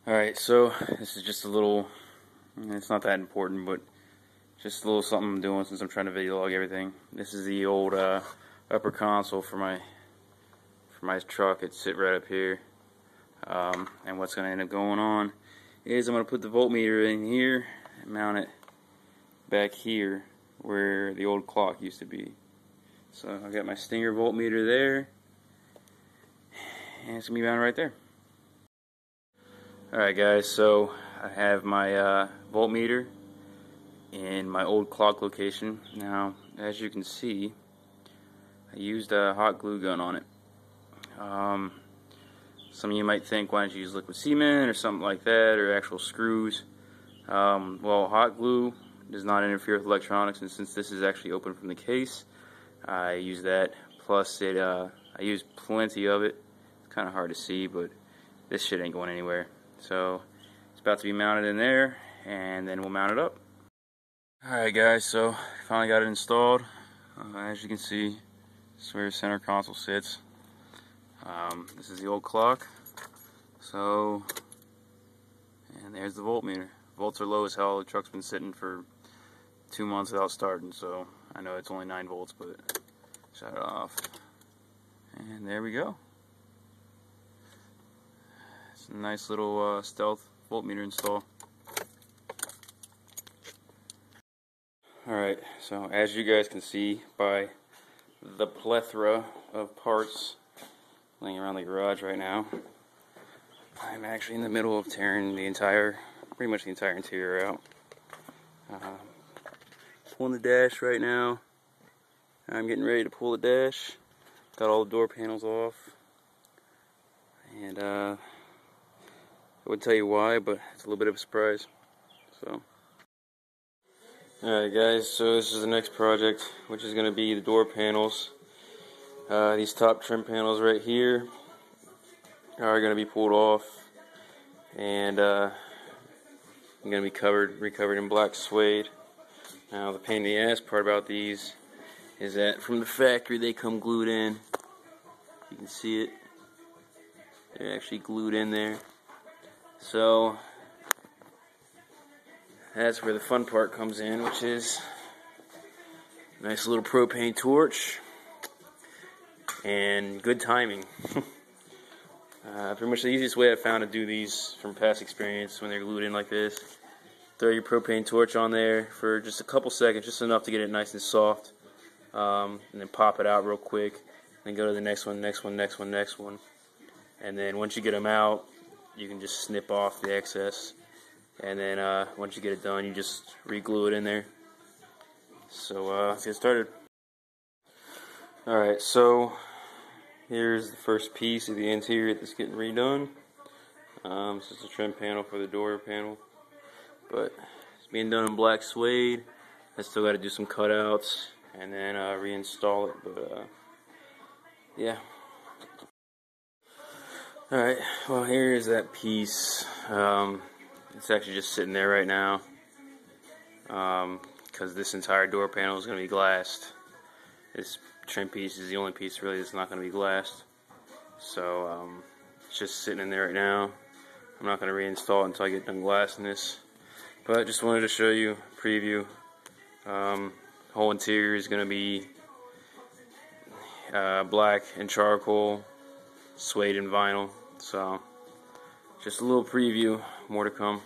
Alright, so this is just a little, it's not that important, but just a little something I'm doing since I'm trying to video log everything. This is the old upper console for my truck. It's sit right up here. And what's going to end up going on is I'm going to put the voltmeter in here and mount it back here where the old clock used to be. So I've got my Stinger voltmeter there, and it's going to be mounted right there. Alright guys, so I have my voltmeter in my old clock location. Now, as you can see, I used a hot glue gun on it. Some of you might think, why don't you use liquid cement or something like that, or actual screws? Well, hot glue does not interfere with electronics, and since this is actually open from the case, I use that. Plus, I use plenty of it. It's kind of hard to see, but this shit ain't going anywhere. So it's about to be mounted in there, and then we'll mount it up. Alright guys, so finally got it installed. As you can see, this is where the center console sits. This is the old clock. So, and there's the voltmeter. Volts are low as hell. The truck's been sitting for 2 months without starting, so I know it's only 9 volts, but shut it off. And there we go. It's a nice little stealth voltmeter install. Alright, so as you guys can see by the plethora of parts laying around the garage right now, I'm actually in the middle of tearing pretty much the entire interior out. Pulling the dash right now. I'm getting ready to pull the dash. Got all the door panels off. And I wouldn't tell you why, but it's a little bit of a surprise. So, alright guys, so this is the next project, which is going to be the door panels. These top trim panels right here are going to be pulled off, and I'm going to be recovered in black suede. Now the pain in the ass part about these is that from the factory they come glued in. You can see it. They're actually glued in there. So that's where the fun part comes in, which is a nice little propane torch and good timing. Pretty much the easiest way I found to do these from past experience when they're glued in like this. Throw your propane torch on there for just a couple seconds, just enough to get it nice and soft, and then pop it out real quick, then go to the next one, next one, next one, next one. And then once you get them out, you can just snip off the excess, and then once you get it done, you just re-glue it in there. So let's get started. Alright, so here's the first piece of the interior that's getting redone. This is the trim panel for the door panel, but it's being done in black suede. I still got to do some cutouts and then reinstall it, but yeah. Alright, well, here's that piece. It's actually just sitting there right now, because this entire door panel is going to be glassed. This trim piece is the only piece really that's not going to be glassed. So it's just sitting in there right now. I'm not going to reinstall it until I get done glassing this. But I just wanted to show you a preview. Whole interior is going to be black and charcoal, suede and vinyl. So just a little preview, more to come.